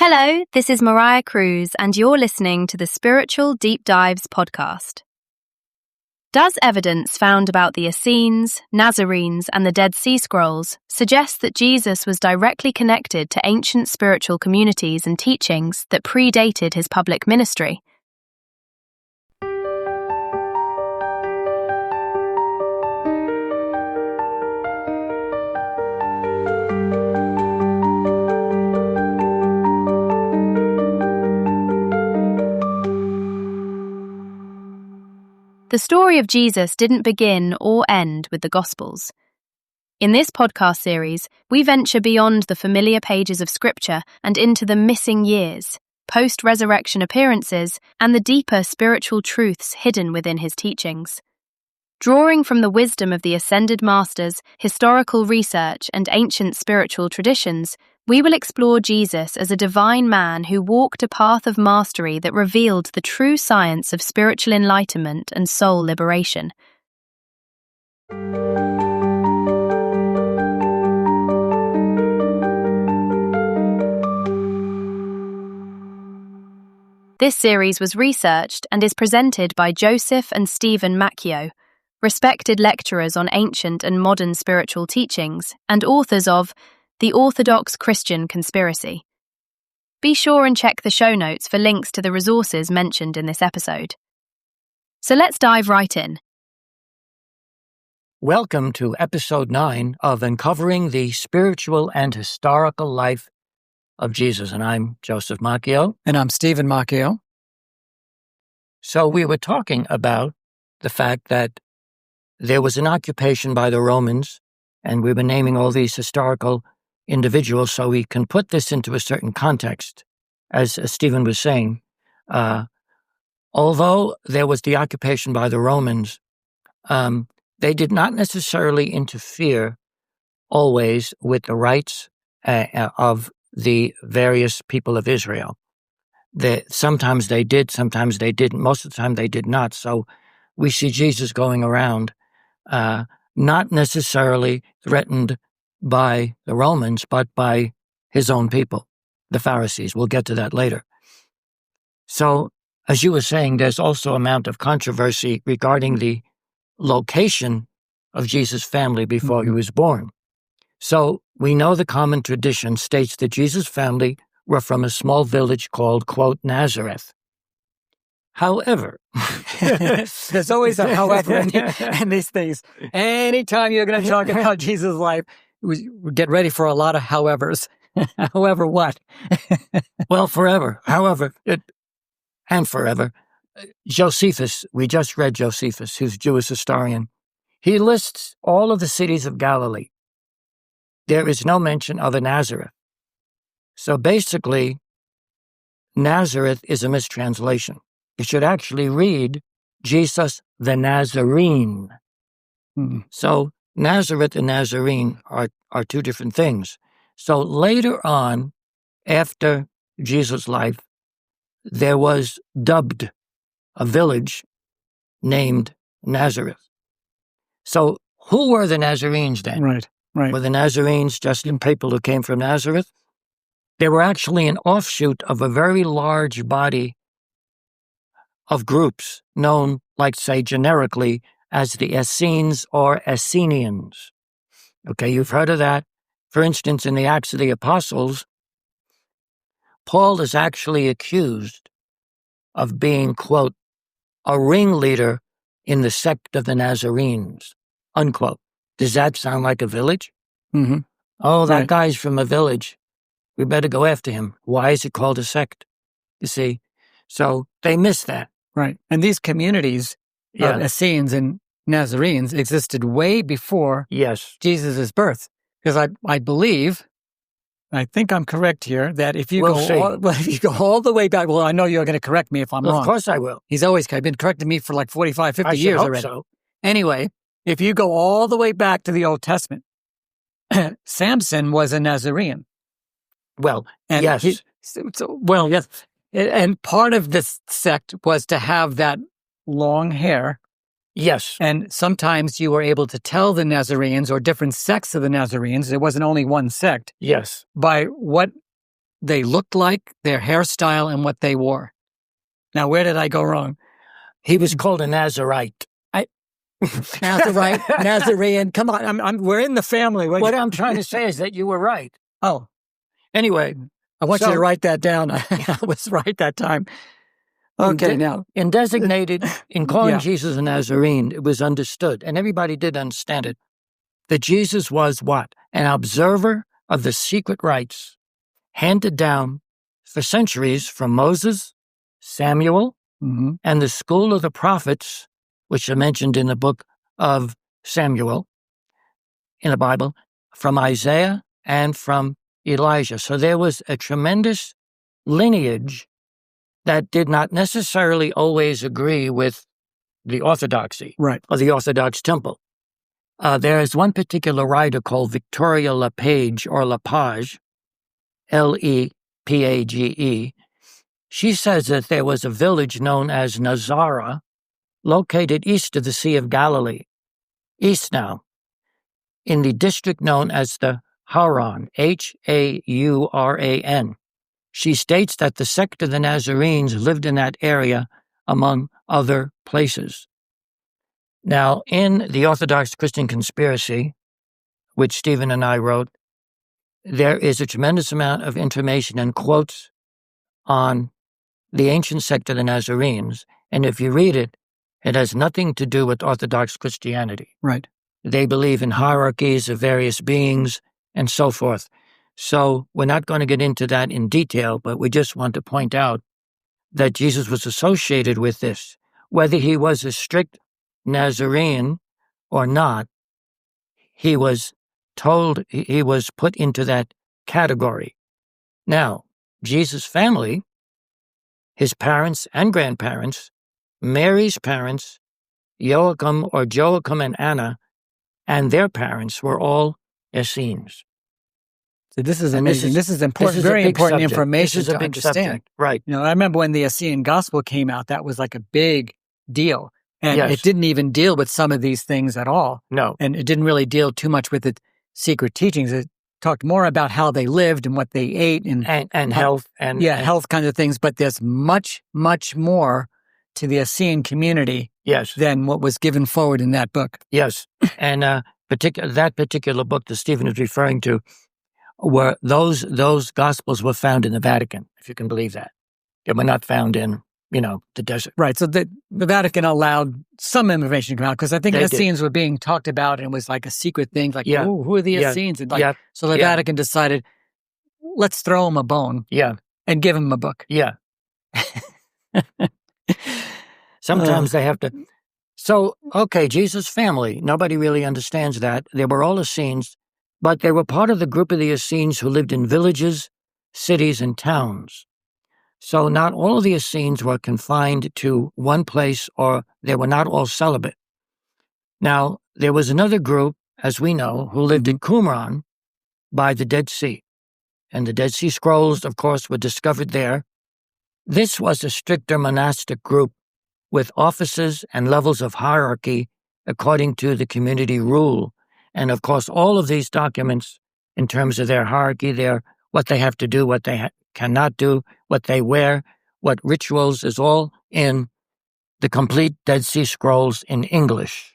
Hello, this is Mariah Cruz, and you're listening to the Spiritual Deep Dives podcast. Does evidence found about the Essenes, Nazarenes, and the Dead Sea Scrolls suggest that Jesus was directly connected to ancient spiritual communities and teachings that predated his public ministry? The story of Jesus didn't begin or end with the Gospels. In this podcast series, we venture beyond the familiar pages of Scripture and into the missing years, post-resurrection appearances, and the deeper spiritual truths hidden within his teachings. Drawing from the wisdom of the ascended masters, historical research, and ancient spiritual traditions, we will explore Jesus as a divine man who walked a path of mastery that revealed the true science of spiritual enlightenment and soul liberation. This series was researched and is presented by Joseph and Stephen Macchio, respected lecturers on ancient and modern spiritual teachings and authors of The Orthodox Christian Conspiracy. Be sure and check the show notes for links to the resources mentioned in this episode. So let's dive right in. Welcome to episode 9 of Uncovering the Spiritual and Historical Life of Jesus. And I'm Joseph Macchio. And I'm Stephen Macchio. So we were talking about the fact that there was an occupation by the Romans, and we were naming all these historical individuals so we can put this into a certain context. As Stephen was saying, although there was the occupation by the Romans, they did not necessarily interfere always with the rights of the various people of Israel. Sometimes they did, sometimes they didn't. Most of the time they did not. So we see Jesus going around, not necessarily threatened by the Romans, but by his own people, the Pharisees. We'll get to that later. So, as you were saying, there's also amount of controversy regarding the location of Jesus' family before he was born. So, we know the common tradition states that Jesus' family were from a small village called, quote, Nazareth. However, there's always a however in these things. Anytime you're going to talk about Jesus' life, we get ready for a lot of howevers. However what? Well, forever. However, and forever. Josephus, we just read Josephus, who's a Jewish historian. He lists all of the cities of Galilee. There is no mention of a Nazareth. So basically, Nazareth is a mistranslation. You should actually read Jesus the Nazarene. So Nazareth and Nazarene are two different things. So later on, after Jesus' life, there was dubbed a village named Nazareth. So who were the Nazarenes then? Right. Were the Nazarenes just people who came from Nazareth? They were actually an offshoot of a very large body of groups known, like say, generically as the Essenes or Essenians. Okay, you've heard of that. For instance, in the Acts of the Apostles, Paul is actually accused of being, quote, a ringleader in the sect of the Nazarenes, unquote. Does that sound like a village? Mm-hmm. Oh, that guy's from a village. We better go after him. Why is it called a sect? You see? So they missed that. Right. And these communities of Essenes and Nazarenes existed way before Jesus' birth. Because I believe, I think I'm correct here, that if you go all the way back, well, I know you're going to correct me if I'm wrong. Of course I will. He's always been correcting me for like 45, 50 years already. So. Anyway, if you go all the way back to the Old Testament, Samson was a Nazarene. Well, and yes. Yes. And part of this sect was to have that long hair. Yes. And sometimes you were able to tell the Nazarenes or different sects of the Nazarenes, there wasn't only one sect. Yes. By what they looked like, their hairstyle, and what they wore. Now, where did I go wrong? He was called a Nazarite. Nazarite, Nazarene. Come on, we're in the family. What I'm trying to say is that you were right. Oh. Anyway. I want you to write that down. I was right that time. Okay, now. In calling Jesus a Nazarene, it was understood, and everybody did understand it, that Jesus was what? An observer of the secret rites handed down for centuries from Moses, Samuel, and the school of the prophets, which are mentioned in the book of Samuel in the Bible, from Isaiah and from Elijah. So there was a tremendous lineage that did not necessarily always agree with the orthodoxy or the Orthodox temple. There is one particular writer called Victoria Lepage or Lepage, Lepage. She says that there was a village known as Nazarene, located east of the Sea of Galilee, east now, in the district known as the Hauran, Hauran. She states that the sect of the Nazarenes lived in that area, among other places. Now, in the Orthodox Christian Conspiracy, which Stephen and I wrote, there is a tremendous amount of information and quotes on the ancient sect of the Nazarenes, and if you read it, it has nothing to do with Orthodox Christianity. Right. They believe in hierarchies of various beings and so forth. So we're not going to get into that in detail, but we just want to point out that Jesus was associated with this. Whether he was a strict Nazarene or not, he was told he was put into that category. Now, Jesus' family, his parents and grandparents, Mary's parents, Joachim and Anna, and their parents were all Essenes. So this is amazing. This is important, very important information to understand. Subject. Right. I remember when the Essene Gospel came out, that was like a big deal. And it didn't even deal with some of these things at all. No. And it didn't really deal too much with the secret teachings. It talked more about how they lived and what they ate and health. Health kind of things. But there's much, much more to the Essene community than what was given forward in that book. Yes. And that particular book that Stephen is referring to, were those Gospels were found in the Vatican, if you can believe that. They were not found in, the desert. Right. So the Vatican allowed some information to come out because I think Essenes were being talked about and it was like a secret thing, like, who are the Essenes? And so the Vatican decided, let's throw them a bone and give them a book. Yeah. Sometimes they have to. So, okay, Jesus' family, nobody really understands that. They were all Essenes, but they were part of the group of the Essenes who lived in villages, cities, and towns. So not all of the Essenes were confined to one place, or they were not all celibate. Now, there was another group, as we know, who lived in Qumran by the Dead Sea. And the Dead Sea Scrolls, of course, were discovered there. This was a stricter monastic group with offices and levels of hierarchy according to the community rule. And of course, all of these documents, in terms of their hierarchy, what they have to do, what they cannot do, what they wear, what rituals, is all in the complete Dead Sea Scrolls in English.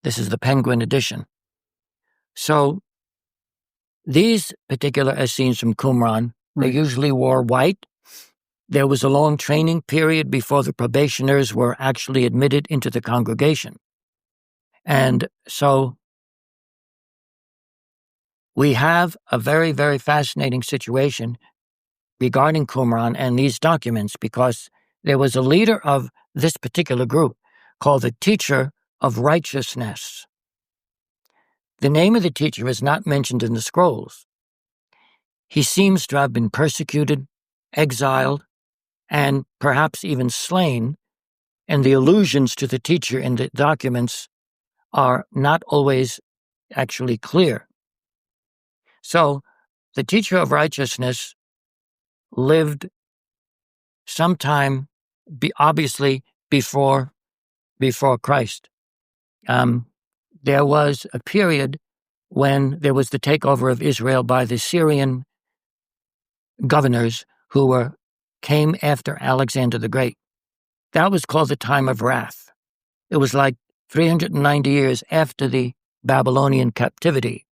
This is the Penguin edition. So these particular Essenes from Qumran, they usually wore white. There was a long training period before the probationers were actually admitted into the congregation. And so we have a very, very fascinating situation regarding Qumran and these documents, because there was a leader of this particular group called the Teacher of Righteousness. The name of the teacher is not mentioned in the scrolls. He seems to have been persecuted, exiled, and perhaps even slain, and the allusions to the teacher in the documents are not always actually clear. So, the Teacher of Righteousness lived sometime, obviously, before Christ. There was a period when there was the takeover of Israel by the Syrian governors who came after Alexander the Great. That was called the time of wrath. It was like 390 years after the Babylonian captivity.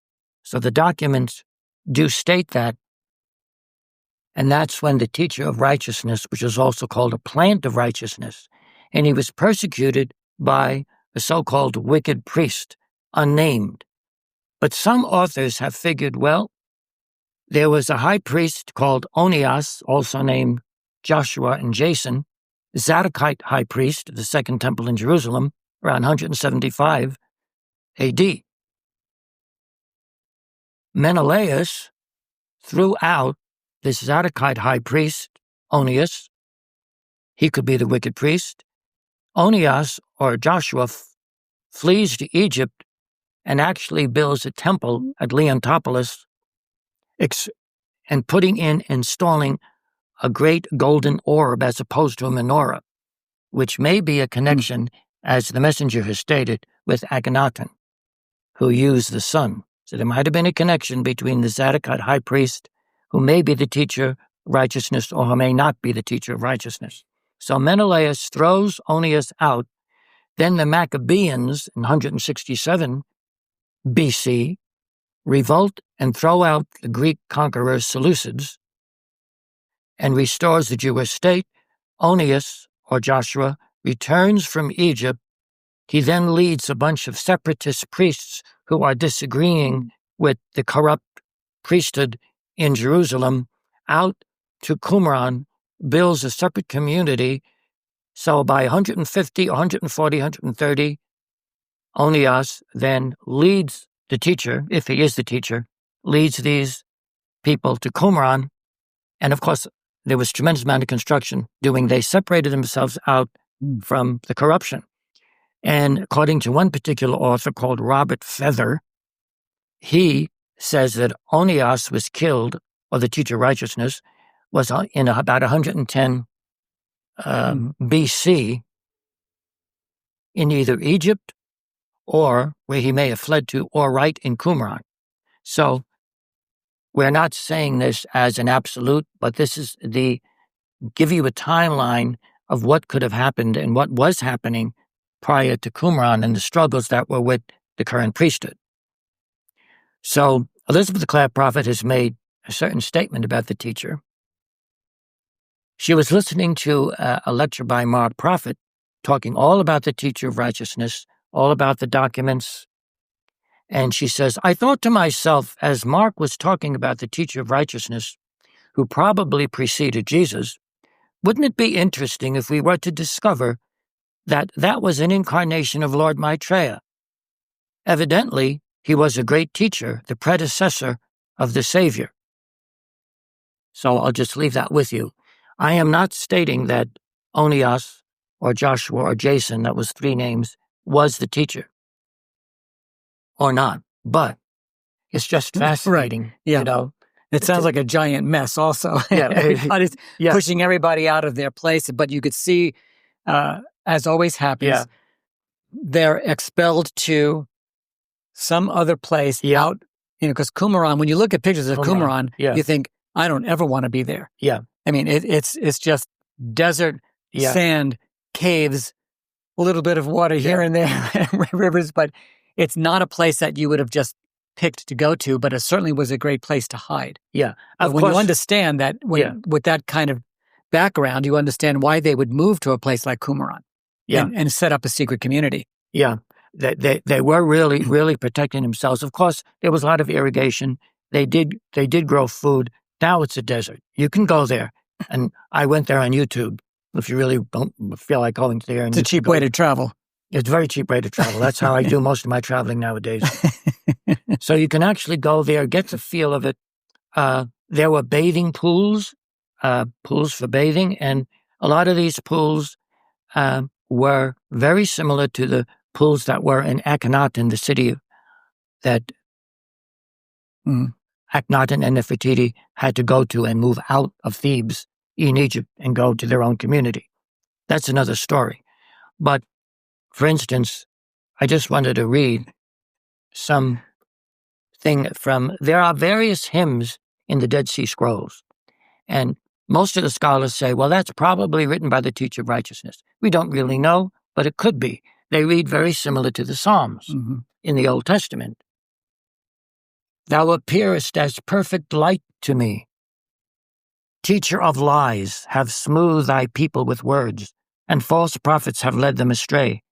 So the documents do state that. And that's when the teacher of righteousness, which is also called a plant of righteousness, and he was persecuted by a so-called wicked priest, unnamed. But some authors have figured, well, there was a high priest called Onias, also named Joshua and Jason, Zadokite high priest of the Second Temple in Jerusalem, around 175 AD. Menelaus threw out this Zadokite high priest, Onias. He could be the wicked priest. Onias, or Joshua, flees to Egypt and actually builds a temple at Leontopolis, and installing a great golden orb as opposed to a menorah, which may be a connection, as the messenger has stated, with Akhenaten, who used the sun. So there might have been a connection between the Zadokite high priest, who may be the teacher of righteousness or who may not be the teacher of righteousness. So Menelaus throws Onias out. Then the Maccabeans in 167 BC revolt and throw out the Greek conqueror Seleucids and restores the Jewish state. Onias, or Joshua, returns from Egypt. He then leads a bunch of separatist priests who are disagreeing with the corrupt priesthood in Jerusalem out to Qumran, builds a separate community. So by 150, 140, 130, Onias then leads the teacher, if he is the teacher, leads these people to Qumran. And of course, there was tremendous amount of construction doing. They separated themselves out from the corruption. And according to one particular author called Robert Feather, he says that Onias was killed, or the teacher of righteousness, was in about 110 BC in either Egypt or where he may have fled to, or right in Qumran. So we're not saying this as an absolute, but this is give you a timeline of what could have happened and what was happening prior to Qumran and the struggles that were with the current priesthood. So Elizabeth the Clare Prophet has made a certain statement about the teacher. She was listening to a lecture by Mark Prophet talking all about the teacher of righteousness, all about the documents. And she says, I thought to myself, as Mark was talking about the teacher of righteousness, who probably preceded Jesus, wouldn't it be interesting if we were to discover that that was an incarnation of Lord Maitreya? Evidently, he was a great teacher, the predecessor of the Savior. So I'll just leave that with you. I am not stating that Onias or Joshua or Jason, that was 3 names, was the teacher or not, but it's just fascinating. Right. Yeah. You know, it sounds like a giant mess also. Yeah. Everybody's pushing everybody out of their place, but you could see, as always happens, they're expelled to some other place out, because Qumran, when you look at pictures of Qumran, you think, I don't ever want to be there. Yeah. I mean, it's just desert, sand, caves, a little bit of water here and there, rivers, but it's not a place that you would have just picked to go to, but it certainly was a great place to hide. Yeah. When you understand that, with that kind of background, you understand why they would move to a place like Qumran and set up a secret community. Yeah. They were really, really protecting themselves. Of course, there was a lot of irrigation. They did grow food. Now it's a desert. You can go there. And I went there on YouTube. If you really don't feel like going there. It's a cheap way to travel. It's a very cheap way to travel. That's how I do most of my traveling nowadays. So you can actually go there, get the feel of it. There were bathing pools for bathing. And a lot of these pools were very similar to the pools that were in Akhenaten, the city that Akhenaten and Nefertiti had to go to and move out of Thebes in Egypt and go to their own community. That's another story. But, for instance, I just wanted to read something there are various hymns in the Dead Sea Scrolls, And most of the scholars say, well, that's probably written by the teacher of righteousness. We don't really know, but it could be. They read very similar to the Psalms in the Old Testament. Thou appearest as perfect light to me. Teacher of lies, have smoothed thy people with words, and false prophets have led them astray.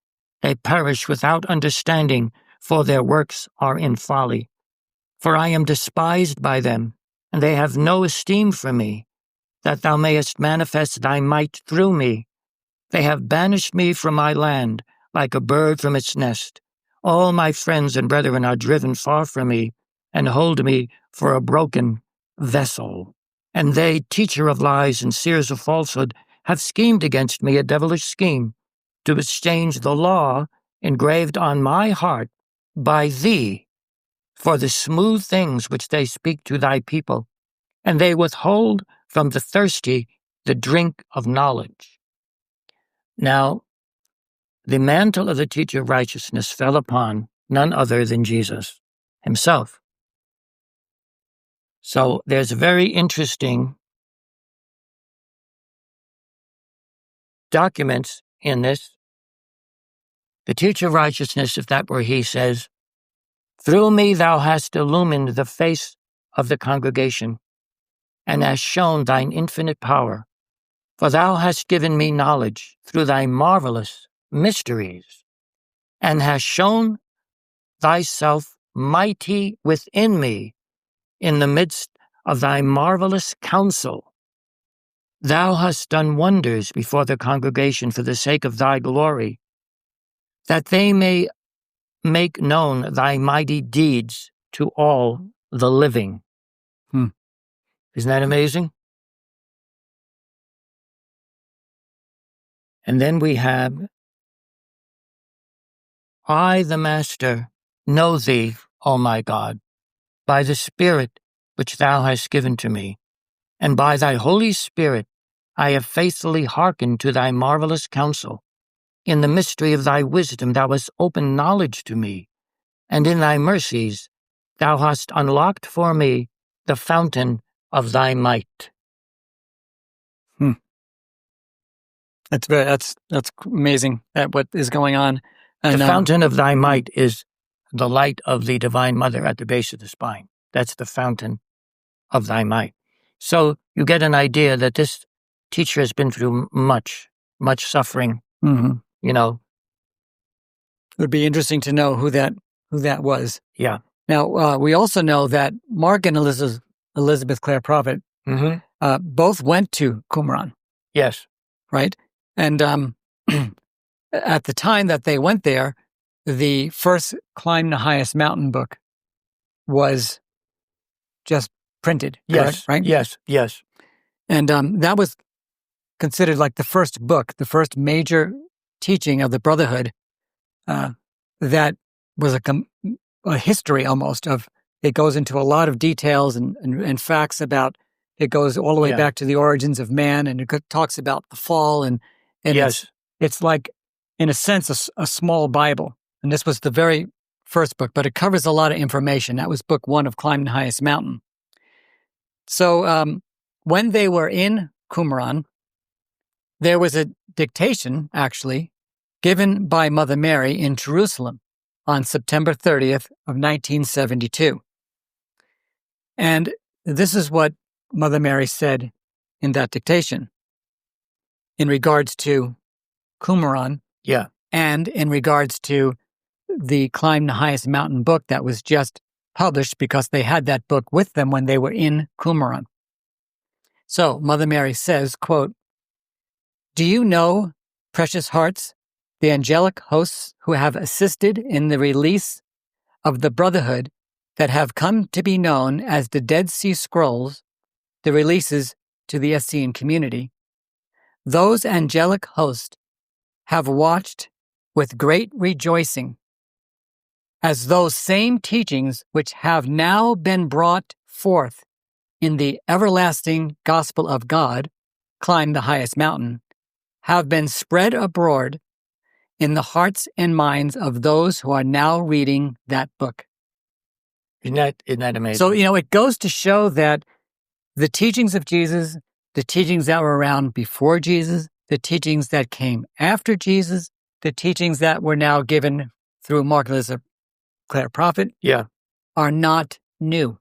They perish without understanding, for their works are in folly. For I am despised by them, and they have no esteem for me, that thou mayest manifest thy might through me. They have banished me from my land, like a bird from its nest. All my friends and brethren are driven far from me, and hold me for a broken vessel. And they, teacher of lies and seers of falsehood, have schemed against me a devilish scheme, to exchange the law engraved on my heart by thee for the smooth things which they speak to thy people, and they withhold from the thirsty the drink of knowledge. Now, the mantle of the teacher of righteousness fell upon none other than Jesus himself. So there's a very interesting documents in this. The teacher of righteousness, if that were he, says, through me thou hast illumined the face of the congregation, and hast shown thine infinite power. For thou hast given me knowledge through thy marvelous mysteries, and hast shown thyself mighty within me in the midst of thy marvelous counsel. Thou hast done wonders before the congregation for the sake of thy glory, that they may make known thy mighty deeds to all the living. Isn't that amazing? And then we have, I, the Master, know thee, O my God, by the Spirit which thou hast given to me, and by thy Holy Spirit I have faithfully hearkened to thy marvelous counsel. In the mystery of thy wisdom thou hast opened knowledge to me, and in thy mercies thou hast unlocked for me the fountain of thy might. That's amazing at what is going on. And, the fountain of thy might is the light of the Divine Mother at the base of the spine. That's the fountain of thy might. So you get an idea that this teacher has been through much suffering. You know, it would be interesting to know who that was. Yeah. Now we also know that Mark and Elizabeth Clare Prophet both went to Qumran. Yes. Right. And at the time that they went there, the first Climb the Highest Mountain book was just printed. Yes. Correct? Right. Yes. And that was considered like the first book, the first major teaching of the Brotherhood. That was a history almost of. It goes into a lot of details and facts about. It goes all the way back to the origins of man, and it talks about the fall, and yes, it's like, in a sense, a small Bible. And this was the very first book, but it covers a lot of information. That was book 1 of Climb the Highest Mountain. So when they were in Qumran, there was a dictation, actually, given by Mother Mary in Jerusalem on September 30th of 1972. And this is what Mother Mary said in that dictation in regards to Qumran, and in regards to the Climb the Highest Mountain book that was just published, because they had that book with them when they were in Qumran. So Mother Mary says, quote, do you know, precious hearts, the angelic hosts who have assisted in the release of the Brotherhood that have come to be known as the Dead Sea Scrolls, the releases to the Essene community? Those angelic hosts have watched with great rejoicing as those same teachings which have now been brought forth in the everlasting gospel of God, Climb the Highest Mountain, have been spread abroad in the hearts and minds of those who are now reading that book. Isn't that amazing? So, it goes to show that the teachings of Jesus, the teachings that were around before Jesus, the teachings that came after Jesus, the teachings that were now given through Mark Elizabeth Clare Prophet, are not new.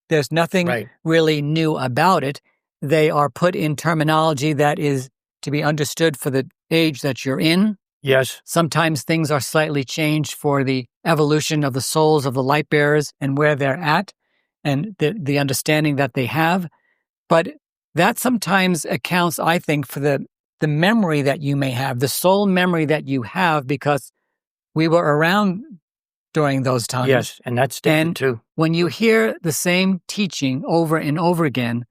There's nothing really new about it. They are put in terminology that is to be understood for the age that you're in. Yes. Sometimes things are slightly changed for the evolution of the souls of the light bearers and where they're at and the understanding that they have. But that sometimes accounts, I think, for the memory that you may have, the soul memory that you have, because we were around during those times. Yes, and that's different too. When you hear the same teaching over and over again,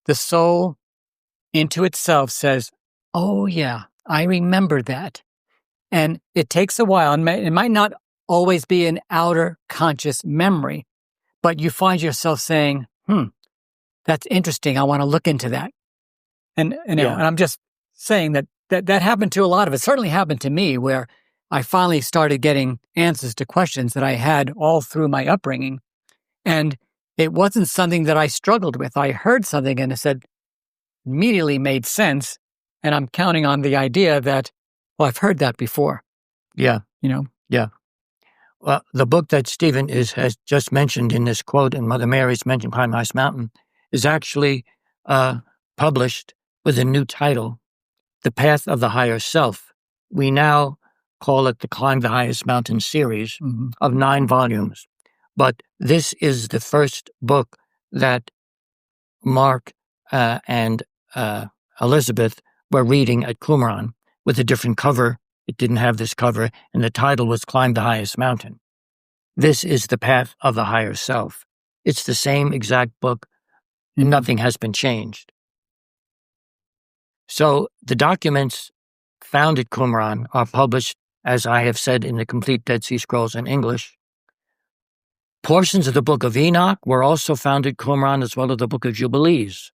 the soul into itself says, oh yeah, I remember that. And it takes a while, and it might not always be an outer conscious memory, but you find yourself saying, that's interesting. I want to look into that. And I'm just saying that happened to a lot of us. It certainly happened to me, where I finally started getting answers to questions that I had all through my upbringing. And it wasn't something that I struggled with. I heard something and it said, immediately made sense. And I'm counting on the idea that, well, I've heard that before. Yeah. Yeah. Well, the book that Stephen has just mentioned in this quote, and Mother Mary's mentioned Climb the Highest Mountain, is actually published with a new title, The Path of the Higher Self. We now call it the Climb the Highest Mountain series of 9 volumes. But this is the first book that Mark and Elizabeth were reading at Qumran with a different cover. It didn't have this cover, and the title was Climb the Highest Mountain. This is the Path of the Higher Self. It's the same exact book. Nothing has been changed. So the documents found at Qumran are published, as I have said, in the complete Dead Sea Scrolls in English. Portions of the Book of Enoch were also found at Qumran, as well as the Book of Jubilees.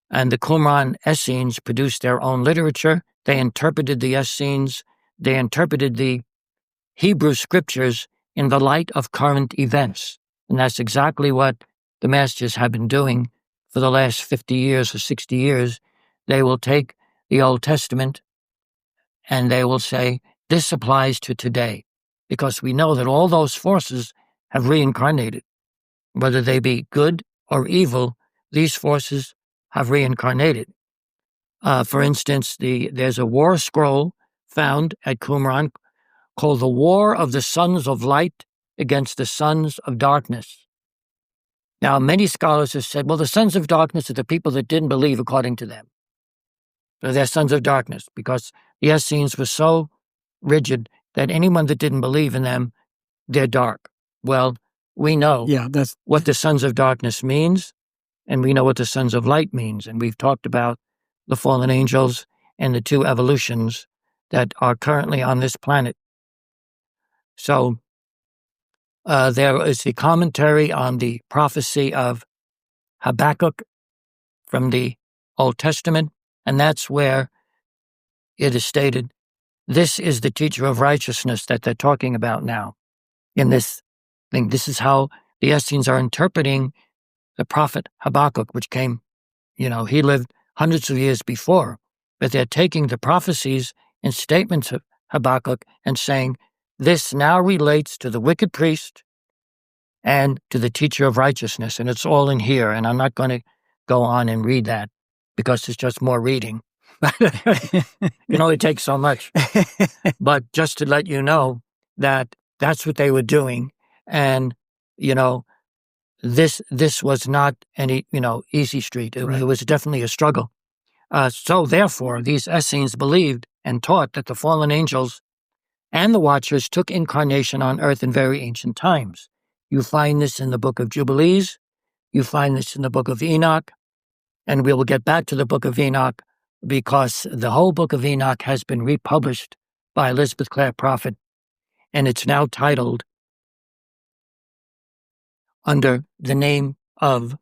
And the Qumran Essenes produced their own literature. They interpreted the Essenes. They interpreted the Hebrew scriptures in the light of current events. And that's exactly what the masters have been doing for the last 50 years or 60 years. They will take the Old Testament and they will say, this applies to today, because we know that all those forces have reincarnated. Whether they be good or evil, these forces have reincarnated. For instance, there's a war scroll found at Qumran called the War of the Sons of Light against the Sons of Darkness. Now, many scholars have said, well, the Sons of Darkness are the people that didn't believe according to them. So they're sons of darkness, because the Essenes were so rigid that anyone that didn't believe in them, they're dark. Well, we know what the sons of darkness means, and we know what the sons of light means. And we've talked about the fallen angels and the 2 evolutions that are currently on this planet. So there is the commentary on the prophecy of Habakkuk from the Old Testament, and that's where it is stated, this is the teacher of righteousness that they're talking about now in this thing. This is how the Essenes are interpreting the prophet Habakkuk, which came, he lived hundreds of years before, but they're taking the prophecies and statements of Habakkuk and saying, this now relates to the wicked priest and to the teacher of righteousness, and it's all in here, and I'm not going to go on and read that because it's just more reading. It takes so much. But just to let you know that that's what they were doing, and, this was not any, easy street. It was definitely a struggle. So therefore, these Essenes believed and taught that the fallen angels and the Watchers took incarnation on earth in very ancient times. You find this in the Book of Jubilees. You find this in the Book of Enoch. And we will get back to the Book of Enoch, because the whole Book of Enoch has been republished by Elizabeth Clare Prophet, and it's now titled under the name of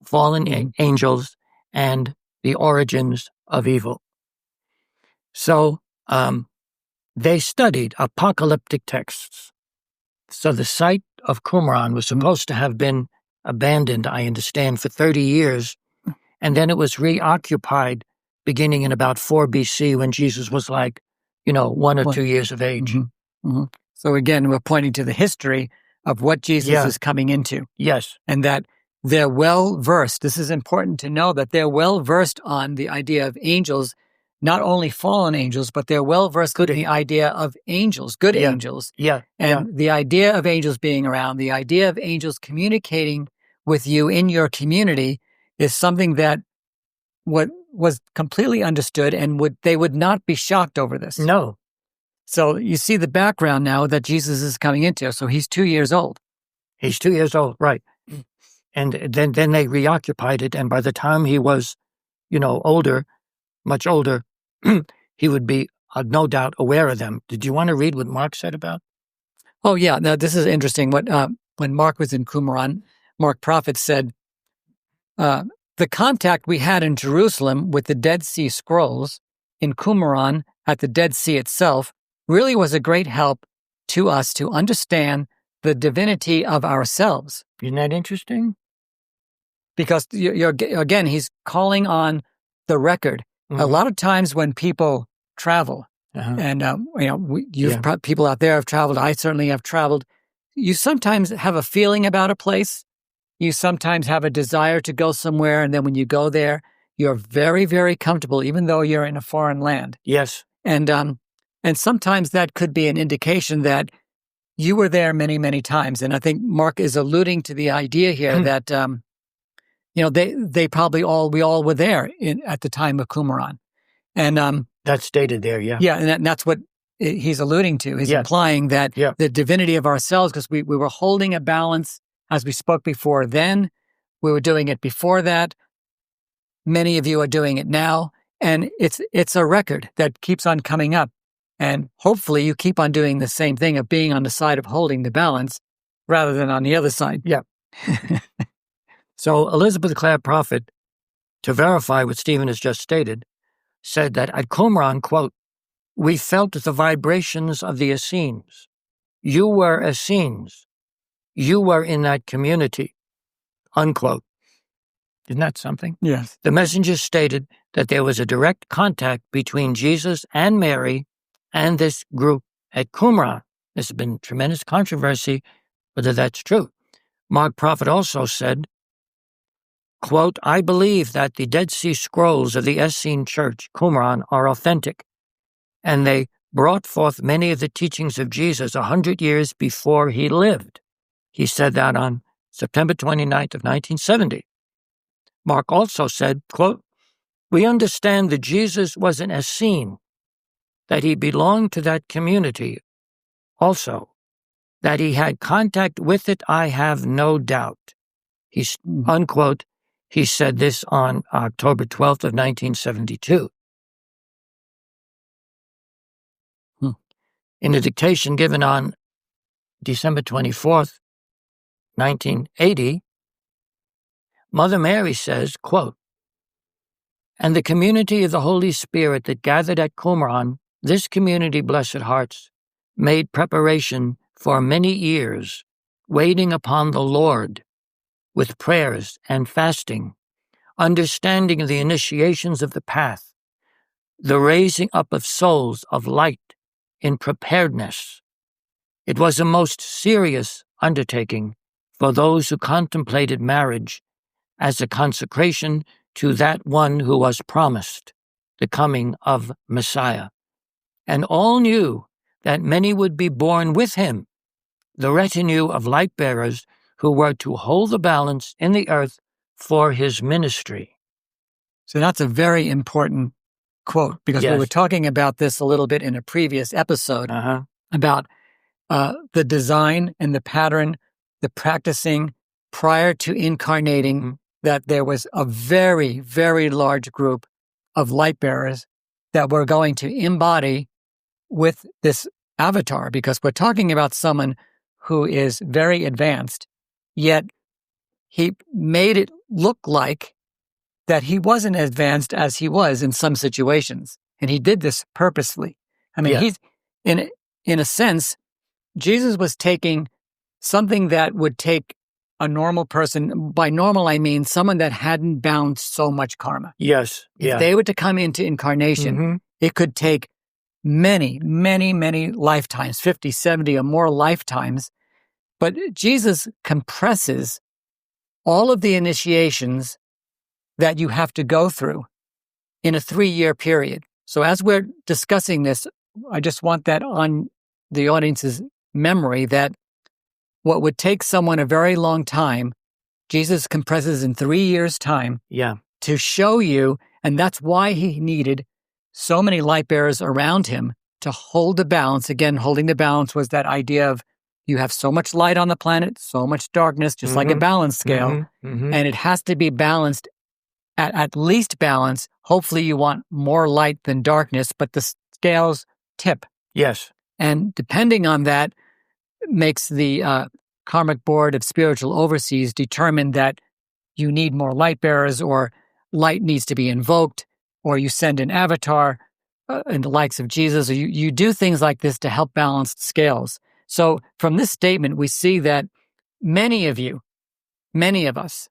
Fallen Angels and the Origins of Evil. So they studied apocalyptic texts. So the site of Qumran was supposed to have been abandoned, I understand, for 30 years. And then it was reoccupied beginning in about 4 BC when Jesus was 1 or 2 years of age. Mm-hmm. Mm-hmm. So again, we're pointing to the history of what Jesus is coming into. Yes. And that they're well-versed. This is important to know that they're well-versed on the idea of angels, not only fallen angels, but they're well-versed in the idea of angels, good angels. Yeah. And the idea of angels being around, the idea of angels communicating with you in your community is something that was completely understood, and they would not be shocked over this. No. So you see the background now that Jesus is coming into. So he's 2 years old. He's 2 years old, right. And then they reoccupied it, and by the time he was, older, much older, he would be, no doubt, aware of them. Did you want to read what Mark said about? Oh, yeah. Now, this is interesting. When Mark was in Qumran, Mark Prophet said, the contact we had in Jerusalem with the Dead Sea Scrolls in Qumran at the Dead Sea itself really was a great help to us to understand the divinity of ourselves. Isn't that interesting? Because again, he's calling on the record. Mm-hmm. A lot of times when people travel, and people out there have traveled, I certainly have traveled, you sometimes have a feeling about a place. You sometimes have a desire to go somewhere, and then when you go there, you're very, very comfortable, even though you're in a foreign land. Yes. And sometimes that could be an indication that you were there many, many times. And I think Mark is alluding to the idea here that, they probably we all were there at the time of Qumran. And that's stated there, yeah. Yeah, and that's what he's alluding to. He's implying that the divinity of ourselves, because we were holding a balance, as we spoke before then. We were doing it before that. Many of you are doing it now. And it's a record that keeps on coming up. And hopefully you keep on doing the same thing of being on the side of holding the balance rather than on the other side. Yeah. So Elizabeth Clare Prophet, to verify what Stephen has just stated, said that at Qumran, quote, we felt the vibrations of the Essenes. You were Essenes. You were in that community, unquote. Isn't that something? Yes. The messenger stated that there was a direct contact between Jesus and Mary and this group at Qumran. There's been tremendous controversy whether that's true. Mark Prophet also said, quote, I believe that the Dead Sea Scrolls of the Essene Church, Qumran, are authentic, and they brought forth many of the teachings of Jesus 100 years before he lived. He said that on September 29th of 1970. Mark also said, quote, we understand that Jesus was an Essene, that he belonged to that community. Also, that he had contact with it, I have no doubt. Unquote. He said this on October 12th of 1972. In a dictation given on December 24th, 1980, Mother Mary says, quote, and the community of the Holy Spirit that gathered at Qumran, this community, blessed hearts, made preparation for many years, waiting upon the Lord with prayers and fasting, understanding the initiations of the path, the raising up of souls of light in preparedness. It was a most serious undertaking for those who contemplated marriage as a consecration to that one who was promised, the coming of Messiah. And all knew that many would be born with him, the retinue of light-bearers who were to hold the balance in the earth for his ministry. So that's a very important quote, because we were talking about this a little bit in a previous episode about the design and the pattern, the practicing prior to incarnating, that there was a very, very large group of light bearers that were going to embody with this avatar, because we're talking about someone who is very advanced, yet he made it look like that he wasn't as advanced as he was in some situations. And he did this purposely. I mean, he's, in a sense, Jesus was taking something that would take a normal person. By normal, I mean someone that hadn't bound so much karma. Yes. If they were to come into incarnation, it could take many, many, many lifetimes, 50, 70 or more lifetimes. But Jesus compresses all of the initiations that you have to go through in a 3-year period. So as we're discussing this, I just want that on the audience's memory that what would take someone a very long time, Jesus compresses in 3 years' time to show you, and that's why he needed so many light bearers around him to hold the balance. Again, holding the balance was that idea of you have so much light on the planet, so much darkness, just like a balance scale, and it has to be balanced at least balance. Hopefully you want more light than darkness, but the scales tip. Yes. And depending on that makes the Karmic Board of Spiritual Overseers determine that you need more light bearers, or light needs to be invoked, or you send an avatar in the likes of Jesus, or you do things like this to help balance the scales. So from this statement, we see that many of us,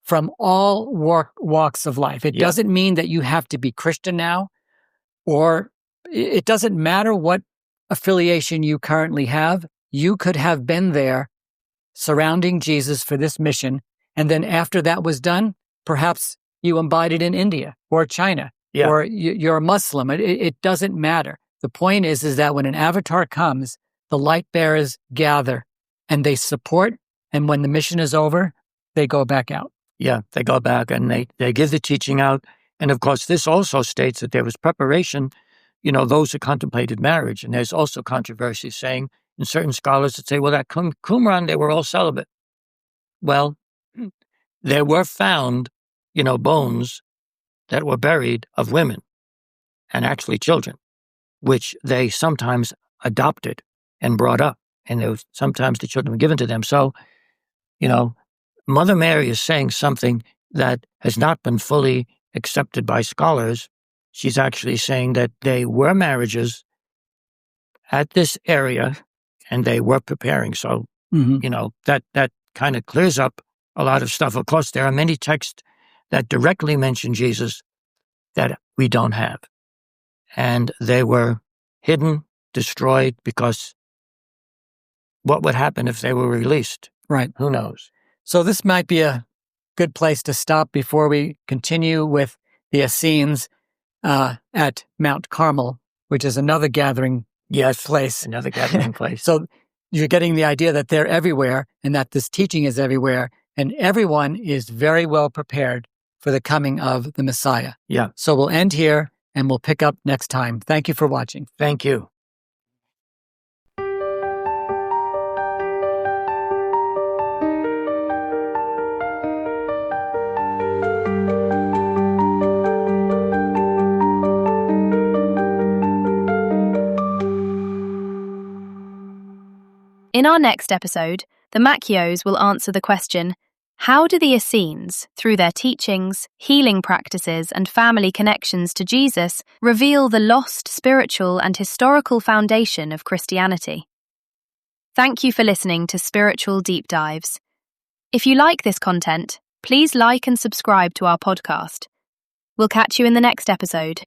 from all walks of life, it doesn't mean that you have to be Christian now, or it doesn't matter what affiliation you currently have. You could have been there surrounding Jesus for this mission, and then after that was done, perhaps you embodied in India or China, or you're a Muslim. It doesn't matter. The point is that when an avatar comes, the light bearers gather and they support, and when the mission is over, they go back out. Yeah, they go back and they give the teaching out. And of course, this also states that there was preparation, those who contemplated marriage. And there's also controversy saying, in certain scholars that say, well, that Qumran, they were all celibate. Well, there were found, bones that were buried of women and actually children, which they sometimes adopted and brought up. And sometimes the children were given to them. So, Mother Mary is saying something that has not been fully accepted by scholars. She's actually saying that they were marriages at this area and they were preparing. So, that kind of clears up a lot of stuff. Of course, there are many texts that directly mention Jesus that we don't have. And they were hidden, destroyed, because what would happen if they were released? Right. Who knows? So this might be a good place to stop before we continue with the Essenes at Mount Carmel, which is another gathering place. Another gathering place. So you're getting the idea that they're everywhere and that this teaching is everywhere, and everyone is very well prepared for the coming of the Messiah. Yeah. So we'll end here and we'll pick up next time. Thank you for watching. Thank you. In our next episode, the Macchios will answer the question, how do the Essenes, through their teachings, healing practices, and family connections to Jesus, reveal the lost spiritual and historical foundation of Christianity? Thank you for listening to Spiritual Deep Dives. If you like this content, please like and subscribe to our podcast. We'll catch you in the next episode.